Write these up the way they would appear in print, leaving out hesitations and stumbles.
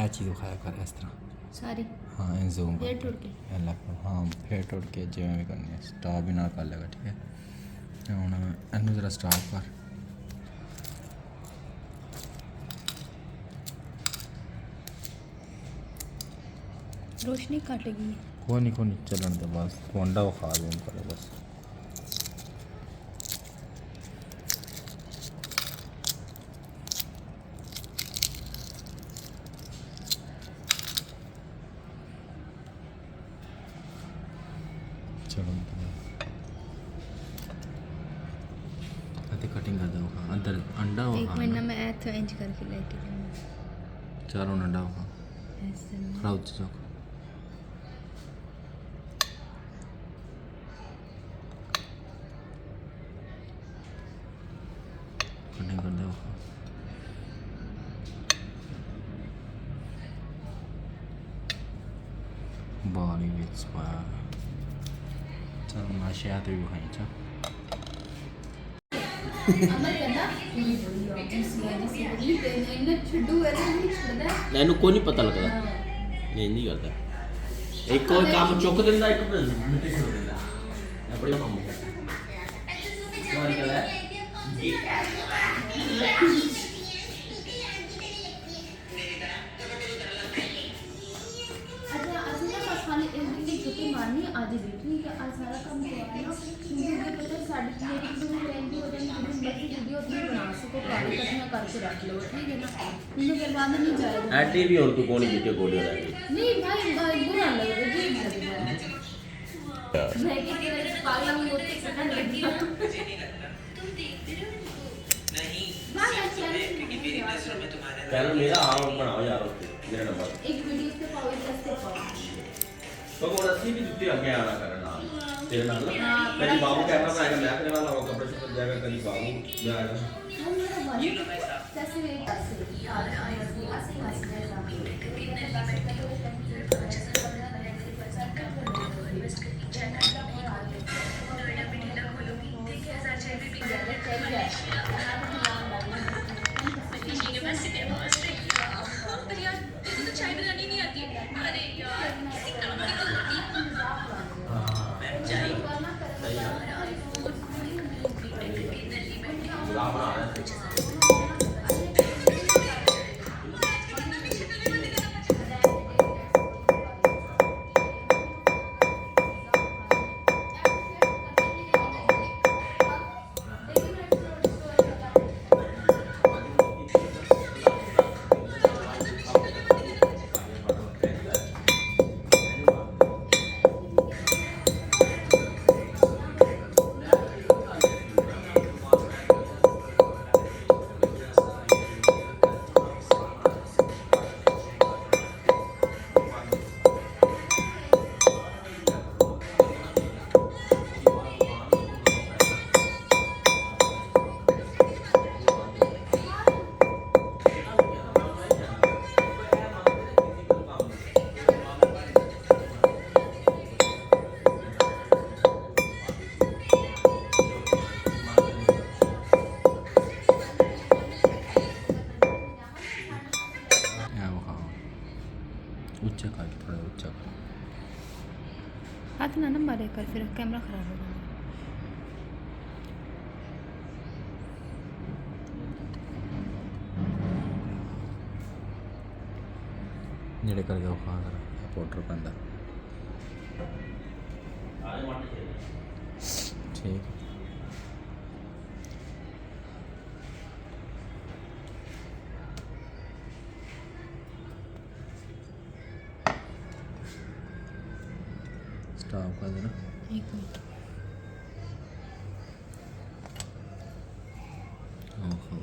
ਇਹ ਚੀਜ਼ ਖਾਇਆ ਕਰ ਇਸ ਤਰ੍ਹਾਂ ਸਾਰੀ ਹਾਂ ਇਹ ਜ਼ੂਮ ਫੇਰ ਟੁੱਟ ਕੇ ਇਹ ਲੱਗ ਹਾਂ ਫੇਰ ਟੁੱਟ ਕੇ ਜਿਵੇਂ ਵੀ ਕਰਨੀ ਹੈ ਸਟਾਪ ਵੀ ਨਾਲ ਕਰ ਲੇਗਾ ਠੀਕ ਹੈ ਤੇ ਹੁਣ ਇਹਨੂੰ ਜ਼ਰਾ ਸਟਾਪ ਕਰ रोशनी कटेगी कोई नहीं चलन दे बस तू अंडा वो खा लूँ करे बस चलो कटिंग कर दो अंदर अंडा वो एक महीना में ऐसे इंच करके लेके जाऊंगा चारों अंडा वो ऐसे खड़ा हो जाओ कटिंग कर दो बाली विच पाया चल मैं शहद भी खाई चा ਇਹਨੂੰ ਕੋਈ ਨਹੀਂ ਪਤਾ ਲੱਗਦਾ ਨਹੀਂ ਨਹੀਂ ਕਰਦਾ ਇੱਕ ਕੋਈ ਕੰਮ ਚੁੱਕ ਦਿੰਦਾ ਇੱਕ ਮਿੱਟੀ ਛੋੜ ਦਿੰਦਾ ਆਪਣੀ ਕੰਮ ਕਰਦਾ छुट्टी मारनी आज भी ठीक है आज सारा काम करवाना क्योंकि पता साड़ी मेरी भी लेंदी हो जाएगी जितनी बड़ी वीडियो उतनी बना सको काली कटिंग करके रख लो ठीक है ना मुझे बर्बाद नहीं जाएगा ਐਡੀ ਵੀ ਹੁਣ ਤੂੰ ਕੋਣੀ ਜਿੱਤੇ ਕੋੜੀ ਹੋ ਰਹੀ नहीं भाई बुरा लगेगा जी लगेगा मैं कि तेरे पागल में होते सेकंड लग गया तुम देखते रहो नहीं क्योंकि मेरी नजरों में तुम्हारा चैनल मेरा आओ बनाओ यार मेरा नंबर एक वीडियो पे पावर प्लस पे पाओ तो वो रस्सी भी जुत्ते आगे आना करना तेरे नाल कभी बाबू कैमरा बनाएगा मैं तेरे नाल आऊंगा कपड़े से जाएगा कभी बाबू जाएगा ये लो भाई साहब कैसे यार चाय बनानी नहीं आती अरे यार किसी काम की तो होती चाय ऊंचा कर थोड़ा ऊंचा कर हाथ ना मारे कर फिर कैमरा खराब हो जाएगा नेड़े करके वो खा कर पाउडर पैंदा ठीक स्टॉप कर देना एक मिनट ओहो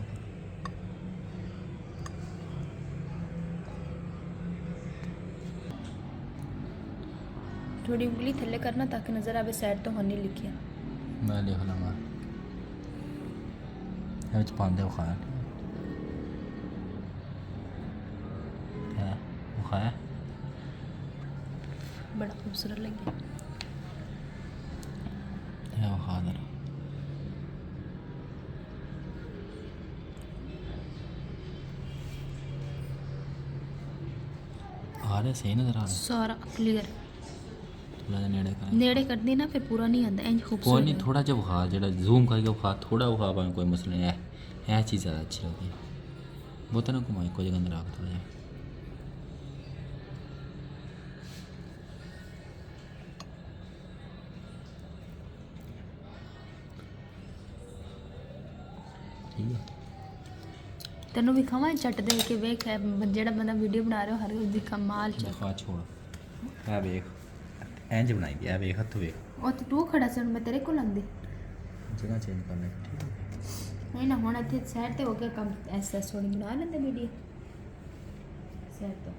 थोड़ी उंगली थल्ले करना ताकि नजर आवे साइड तो हनी लिखिया मैं लिख लूँगा ये पांदे खाया क्या वो खाया बड़ा खूबसूरत लग गया ये वो खा दे ਵਿਖਾ ਦੇ ਸਹੀ ਨਜ਼ਰ ਆ ਰਿਹਾ ਸਾਰਾ ਕਲੀਅਰ ਥੋੜਾ ਜਿਹਾ ਨੇੜੇ ਕਰ ਨੇੜੇ ਕਰਦੀ ਨਾ ਫਿਰ ਪੂਰਾ ਨਹੀਂ ਆਉਂਦਾ ਇੰਜ ਕੋਈ ਖੂਬਸੂਰਤ ਨਹੀਂ ਥੋੜਾ ਜਿਹਾ ਵਿਖਾ ਜਿਹੜਾ ਜ਼ੂਮ ਕਰਕੇ ਵਿਖਾ ਥੋੜਾ ਵਿਖਾ ਭਾਵੇਂ ਕੋਈ ਮਸਲਾ ਨਹੀਂ ਹੈ ਇਹ ਚੀਜ਼ ਜ਼ਿਆਦਾ ਅੱਛੀ ਲੱਗਦੀ ਹੈ ਬਹੁਤਾ ਨਾ ਘੁਮਾਈ ਕੋਈ ਜਗ੍ਹਾ ਅੰਦਰ ਰੱਖ ਥੋੜਾ ਜਿਹਾ ਠੀਕ ਹੈ ਤੈਨੂੰ ਵਿਖਾਵਾਂ ਚੱਟ ਦੇ ਕੇ ਵੇਖ ਜਿਹੜਾ ਬੰਦਾ ਵੀਡੀਓ ਬਣਾ ਰਿਹਾ ਹਰ ਉਹਦੀ ਕਮਾਲ ਚ ਦਿਖਾ ਛੋੜ ਇਹ ਵੇਖ ਇੰਜ ਬਣਾਈ ਦੀ ਇਹ ਵੇਖ ਹੱਥ ਵੇਖ ਉਹ ਤੇ ਤੂੰ ਖੜਾ ਸੀ ਹੁਣ ਮੈਂ ਤੇਰੇ ਕੋਲ ਆਂਦੀ ਜਗ੍ਹਾ ਚੇਂਜ ਕਰ ਲੈ ਠੀਕ ਹੈ ਨਹੀਂ ਨਾ ਹੁਣ ਇੱਥੇ ਸਾਈਡ ਤੇ ਹੋ ਕੇ ਕੰਮ ਐਸਾ ਸੋਣੀ ਬਣਾ ਲੈਂਦੇ ਵੀਡੀਓ ਸਾਈਡ ਤੋਂ